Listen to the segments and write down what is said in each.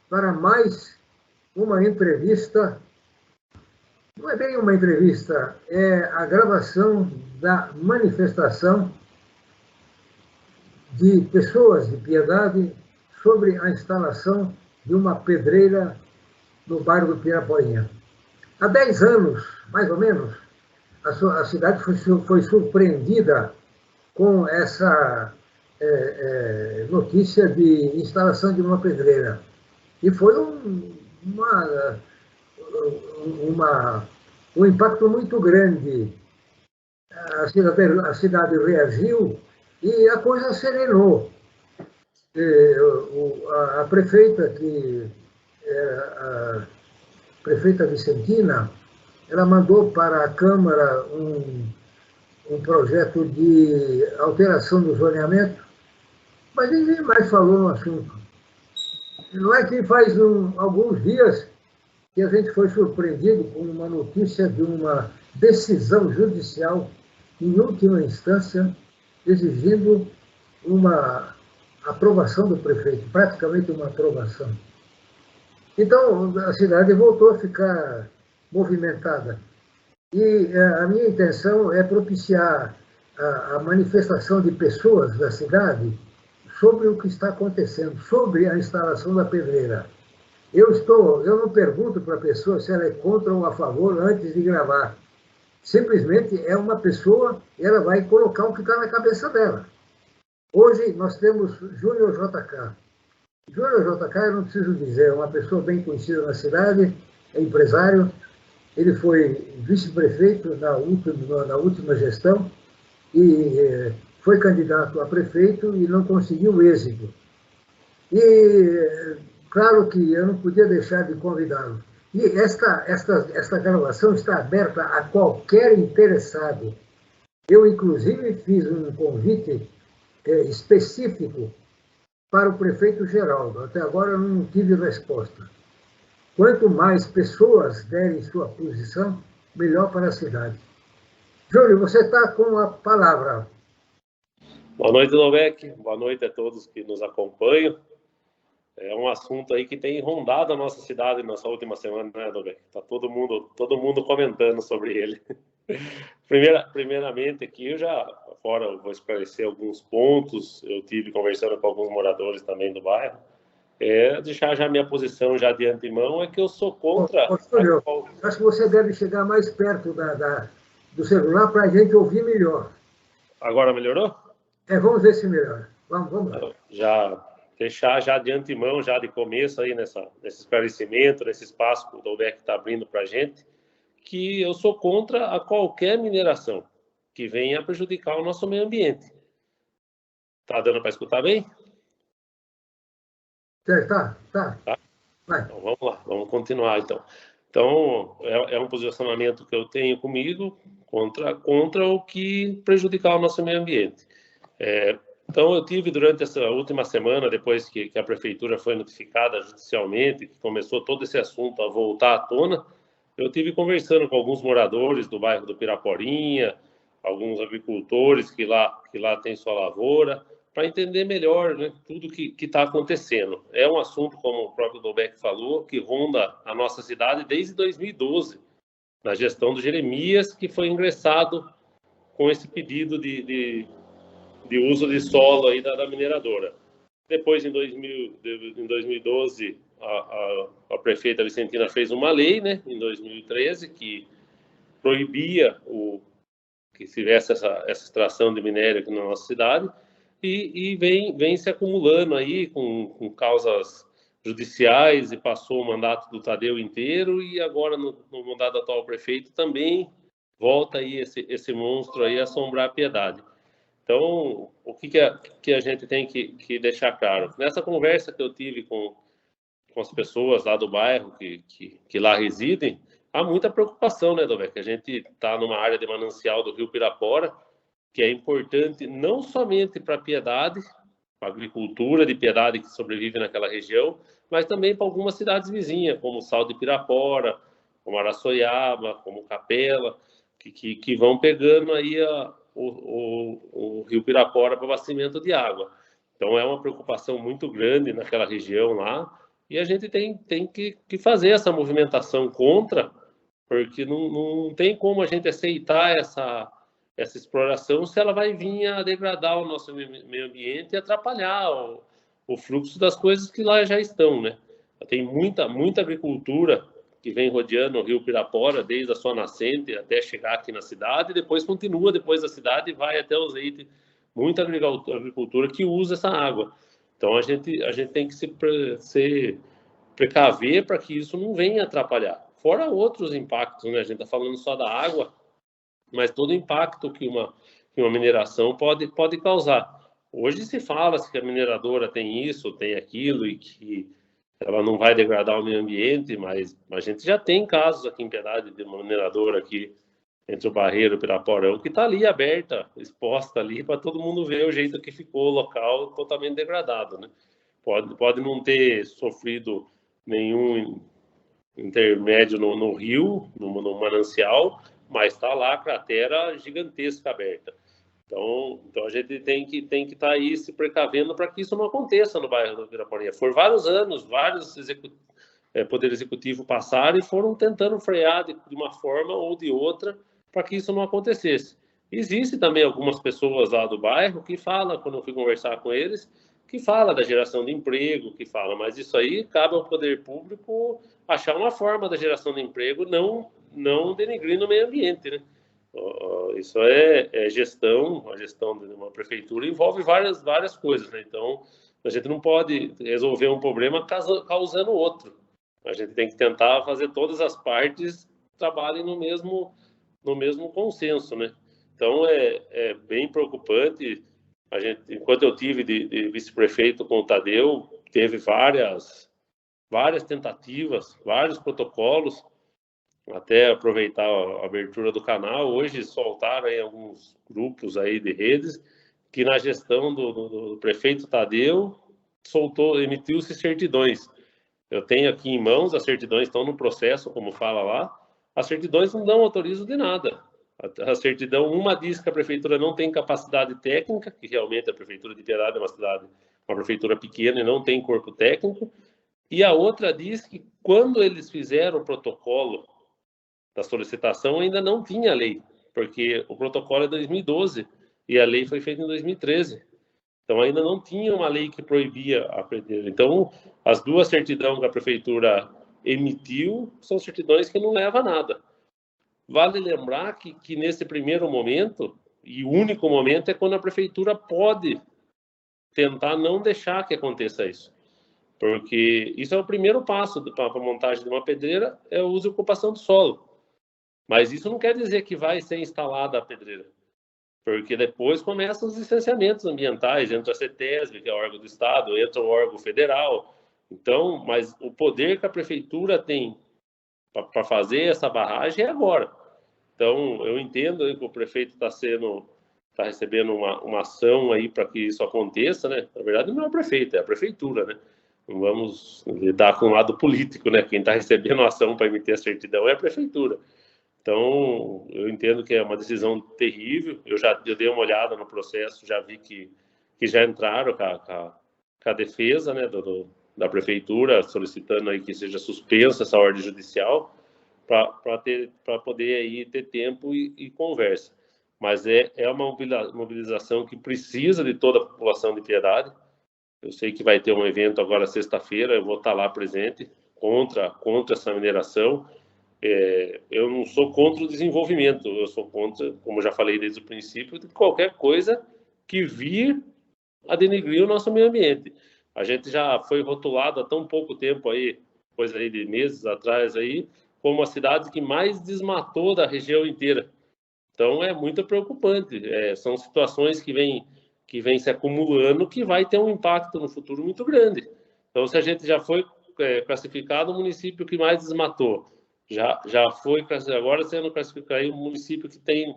para mais uma entrevista. Não é bem uma entrevista, é a gravação da manifestação de pessoas de Piedade sobre a instalação de uma pedreira no bairro do Piraporinha. Há 10 anos, mais ou menos, a cidade foi surpreendida com essa notícia de instalação de uma pedreira. E foi um impacto muito grande. A cidade reagiu e a coisa serenou. A prefeita, que a prefeita Vicentina, ela mandou para a Câmara um projeto de alteração do zoneamento, mas ninguém mais falou no assunto. Não é que faz alguns dias que a gente foi surpreendido com uma notícia de uma decisão judicial, em última instância, exigindo uma aprovação do prefeito, praticamente uma aprovação. Então, a cidade voltou a ficar movimentada. E a minha intenção é propiciar a manifestação de pessoas da cidade sobre o que está acontecendo, sobre a instalação da pedreira. Eu não pergunto para a pessoa se ela é contra ou a favor antes de gravar. Simplesmente é uma pessoa e ela vai colocar o que está na cabeça dela. Hoje nós temos Júnior JK. Júnior JK, eu não preciso dizer, é uma pessoa bem conhecida na cidade, é empresário. Ele foi vice-prefeito na última gestão e foi candidato a prefeito e não conseguiu êxito. E claro que eu não podia deixar de convidá-lo. E esta gravação está aberta a qualquer interessado. Eu, inclusive, fiz um convite específico para o prefeito Geraldo. Até agora eu não tive resposta. Quanto mais pessoas derem sua posição, melhor para a cidade. Júlio, você está com a palavra. Boa noite, Novec. Boa noite a todos que nos acompanham. É um assunto aí que tem rondado a nossa cidade nessa última semana, né, Novec? Está todo mundo comentando sobre ele. Primeiramente, aqui eu vou esclarecer alguns pontos. Eu tive conversando com alguns moradores também do bairro. Deixar já minha posição já de antemão é que eu sou contra... Júlio, acho que você deve chegar mais perto do celular para a gente ouvir melhor. Agora melhorou? Vamos ver se melhora. Vamos lá. Já deixar já de antemão, já de começo aí nesse esclarecimento, nesse espaço que o Dolbeck está abrindo para a gente, que eu sou contra a qualquer mineração que venha prejudicar o nosso meio ambiente. Tá dando para escutar bem? Tá. Vai. Então, vamos lá, vamos continuar então. Então, é um posicionamento que eu tenho comigo contra o que prejudicar o nosso meio ambiente. Então, eu tive durante essa última semana, depois que a prefeitura foi notificada judicialmente, que começou todo esse assunto a voltar à tona, eu tive conversando com alguns moradores do bairro do Piraporinha, alguns agricultores que lá têm sua lavoura, para entender melhor, né, tudo que está acontecendo. É um assunto, como o próprio Dolbeck falou, que ronda a nossa cidade desde 2012, na gestão do Jeremias, que foi ingressado com esse pedido de uso de solo aí da mineradora. Depois, em 2012, a prefeita Vicentina fez uma lei, né, em 2013, que proibia que se tivesse essa extração de minério aqui na nossa cidade, e vem se acumulando aí com causas judiciais, e passou o mandato do Tadeu inteiro, e agora no mandato do atual prefeito também volta aí esse monstro aí a assombrar a Piedade. Então, o que a gente tem que deixar claro? Nessa conversa que eu tive com as pessoas lá do bairro que lá residem, há muita preocupação, né, Dolbeck? A gente está numa área de manancial do Rio Pirapora, que é importante não somente para a Piedade, para a agricultura de Piedade que sobrevive naquela região, mas também para algumas cidades vizinhas, como Sal de Pirapora, como Araçoiaba, como Capela, que vão pegando aí o Rio Pirapora para abastecimento de água. Então, é uma preocupação muito grande naquela região lá, e a gente tem que fazer essa movimentação contra, porque não tem como a gente aceitar essa exploração se ela vai vir a degradar o nosso meio ambiente e atrapalhar o fluxo das coisas que lá já estão, né? Tem muita agricultura que vem rodeando o rio Pirapora, desde a sua nascente até chegar aqui na cidade, e depois continua depois da cidade e vai até os Leite. Muita agricultura que usa essa água. Então, a gente tem que se precaver para que isso não venha atrapalhar. Fora outros impactos, né? A gente está falando só da água, mas todo o impacto que uma mineração pode causar. Hoje se fala que a mineradora tem isso, tem aquilo, e que ela não vai degradar o meio ambiente, mas a gente já tem casos aqui em Piedade de uma mineradora aqui entre o Barreiro e o Piraporão, que está ali aberta, exposta ali, para todo mundo ver o jeito que ficou o local totalmente degradado, né? Pode não ter sofrido nenhum intermédio no rio, no manancial, mas está lá a cratera gigantesca aberta. Então a gente tem que estar aí se precavendo para que isso não aconteça no bairro do Piraporinha. Por vários anos, vários poder executivo passaram e foram tentando frear de uma forma ou de outra para que isso não acontecesse. Existe também algumas pessoas lá do bairro que falam, quando eu fui conversar com eles, que fala da geração de emprego, que fala, mas isso aí cabe ao poder público achar uma forma da geração de emprego não denigrindo o meio ambiente, né? Isso é gestão, a gestão de uma prefeitura envolve várias coisas, né? Então, a gente não pode resolver um problema causando outro. A gente tem que tentar fazer todas as partes trabalhem no mesmo consenso, né? Então, é bem preocupante. A gente, enquanto eu tive de vice-prefeito com o Tadeu, teve várias tentativas, vários protocolos, até aproveitar a abertura do canal. Hoje soltaram aí alguns grupos aí de redes que na gestão do prefeito Tadeu emitiu-se certidões. Eu tenho aqui em mãos, as certidões estão no processo, como fala lá. As certidões não dão autorizo de nada. A certidão, uma diz que a prefeitura não tem capacidade técnica, que realmente a prefeitura de Piedade é uma prefeitura pequena e não tem corpo técnico, e a outra diz que quando eles fizeram o protocolo da solicitação ainda não tinha lei, porque o protocolo é 2012 e a lei foi feita em 2013. Então ainda não tinha uma lei que proibia a pedreira. Então as duas certidões que a prefeitura emitiu são certidões que não levam a nada. Vale lembrar que nesse primeiro momento, e o único momento, é quando a prefeitura pode tentar não deixar que aconteça isso. Porque isso é o primeiro passo para a montagem de uma pedreira, é o uso e ocupação do solo. Mas isso não quer dizer que vai ser instalada a pedreira. Porque depois começam os licenciamentos ambientais, entra a CETESB, que é o órgão do Estado, entra o órgão federal. Então, mas o poder que a prefeitura tem para fazer essa barragem é agora. Então, eu entendo que o prefeito está recebendo uma ação aí para que isso aconteça, né? Na verdade, não é o prefeito, é a prefeitura, né? Não vamos lidar com o lado político, né? Quem está recebendo a ação para emitir a certidão é a prefeitura. Então, eu entendo que é uma decisão terrível. Eu dei uma olhada no processo, já vi que já entraram com a defesa, né, da prefeitura, solicitando aí que seja suspensa essa ordem judicial, para poder aí ter tempo e conversa. Mas é uma mobilização que precisa de toda a população de Piedade. Eu sei que vai ter um evento agora sexta-feira, eu vou estar lá presente contra essa mineração. Eu não sou contra o desenvolvimento, eu sou contra, como já falei desde o princípio, de qualquer coisa que vir a denegrir o nosso meio ambiente. A gente já foi rotulado há tão pouco tempo aí, coisa aí de meses atrás aí, como a cidade que mais desmatou da região inteira. Então é muito preocupante. São situações que vêm se acumulando, que vai ter um impacto no futuro muito grande. Então, se a gente já foi classificado o município que mais desmatou, já foi agora sendo classificado aí um município que tem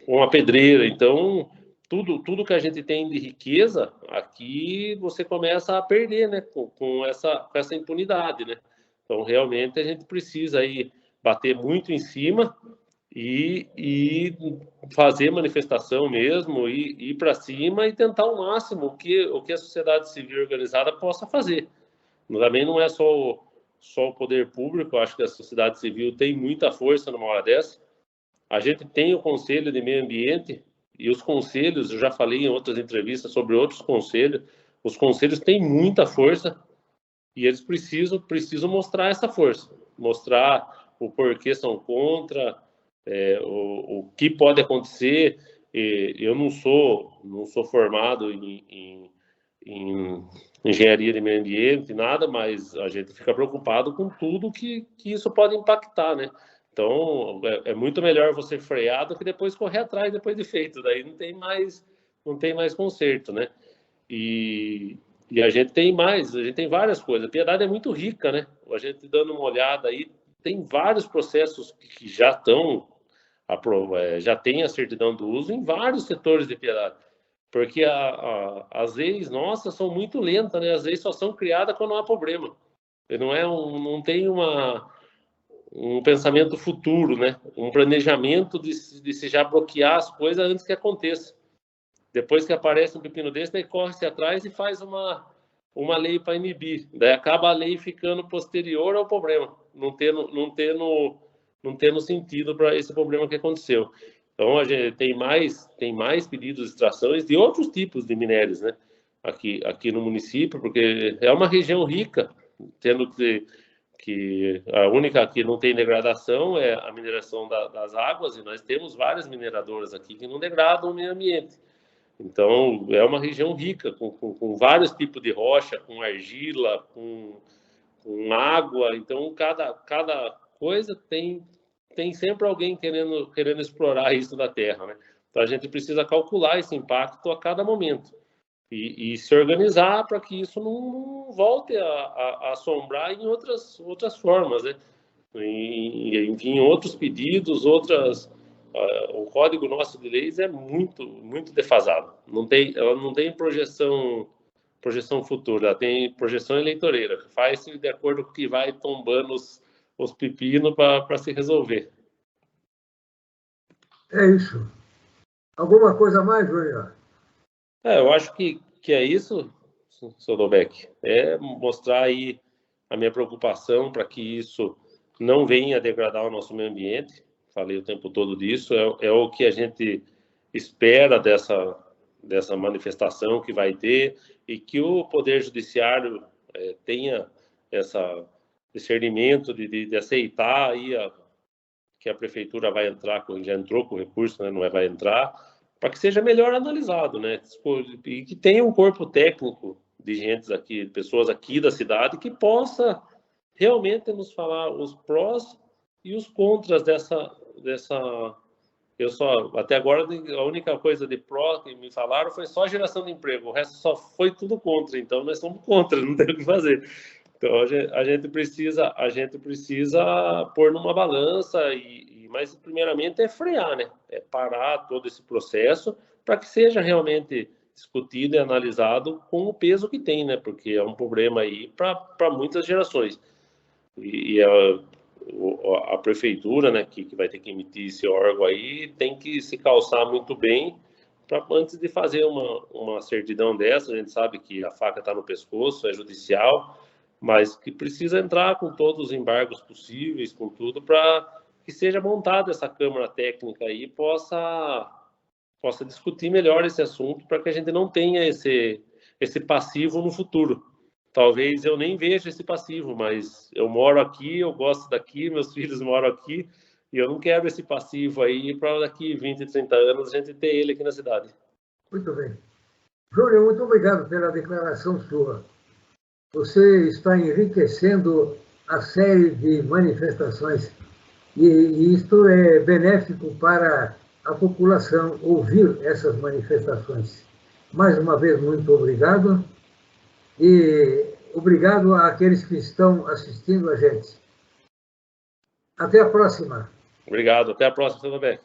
uma pedreira. Então, tudo que a gente tem de riqueza, aqui você começa a perder, né? Com essa impunidade, né? Então, realmente, a gente precisa aí bater muito em cima e fazer manifestação mesmo, ir para cima e tentar ao máximo o que a sociedade civil organizada possa fazer. Também não é só o poder público, eu acho que a sociedade civil tem muita força numa hora dessa. A gente tem o Conselho de Meio Ambiente, e os conselhos, eu já falei em outras entrevistas sobre outros conselhos, os conselhos têm muita força e eles precisam mostrar essa força, mostrar o porquê são contra, o que pode acontecer. Eu não sou formado em engenharia de meio ambiente, nada, mas a gente fica preocupado com tudo que isso pode impactar, né? Então, é muito melhor você frear do que depois correr atrás depois de feito. Daí não tem mais conserto, né? E a gente tem várias coisas. A Piedade é muito rica, né? A gente dando uma olhada aí, tem vários processos que já já tem a certidão do uso em vários setores de Piedade. Porque as leis nossas são muito lentas, né? As leis só são criadas quando há problema. Não tem um pensamento futuro, né? Um planejamento de se já bloquear as coisas antes que aconteça. Depois que aparece um pepino desse, daí corre-se atrás e faz uma lei para inibir. Daí acaba a lei ficando posterior ao problema, não tendo sentido para esse problema que aconteceu. Então, a gente tem mais pedidos de extrações de outros tipos de minérios, né? Aqui no município, porque é uma região rica, tendo que a única que não tem degradação é a mineração das águas, e nós temos várias mineradoras aqui que não degradam o meio ambiente. Então, é uma região rica, com vários tipos de rocha, com argila, com água. Então, cada coisa tem sempre alguém querendo explorar isso da terra, né? Então, a gente precisa calcular esse impacto a cada momento e se organizar para que isso não volte a assombrar em outras formas, né? Enfim, outros pedidos, o código nosso de leis é muito, muito defasado. Ela não tem projeção futura, ela tem projeção eleitoreira. Faz-se de acordo com o que vai tombando os pepinos para se resolver. É isso. Alguma coisa mais, Júnior? Eu acho que é isso, Sr. Dolbeck. É mostrar aí a minha preocupação para que isso não venha a degradar o nosso meio ambiente. Falei o tempo todo disso. É o que a gente espera dessa manifestação que vai ter, e que o Poder Judiciário tenha esse discernimento de aceitar aí que a Prefeitura vai entrar, já entrou com recurso, né? Não vai entrar, para que seja melhor analisado, né? E que tenha um corpo técnico de pessoas aqui da cidade, que possa realmente nos falar os prós e os contras dessa até agora, a única coisa de pró que me falaram foi só geração de emprego, o resto só foi tudo contra. Então, nós somos contra, não tem o que fazer. Então, a gente precisa pôr numa balança, mas primeiramente é frear, né? É parar todo esse processo para que seja realmente discutido e analisado com o peso que tem, né? Porque é um problema aí para muitas gerações. A prefeitura, né, que vai ter que emitir esse órgão aí, tem que se calçar muito bem antes de fazer uma certidão dessa. A gente sabe que a faca está no pescoço, é judicial, mas que precisa entrar com todos os embargos possíveis, com tudo, para que seja montada essa Câmara Técnica aí e possa discutir melhor esse assunto, para que a gente não tenha esse passivo no futuro. Talvez eu nem veja esse passivo, mas eu moro aqui, eu gosto daqui, meus filhos moram aqui, e eu não quero esse passivo aí para daqui 20, 30 anos a gente ter ele aqui na cidade. Muito bem. Júlio, muito obrigado pela declaração sua. Você está enriquecendo a série de manifestações, e isto é benéfico para a população ouvir essas manifestações. Mais uma vez, muito obrigado. E obrigado àqueles que estão assistindo a gente. Até a próxima. Obrigado. Até a próxima, Sr. Dolbeck.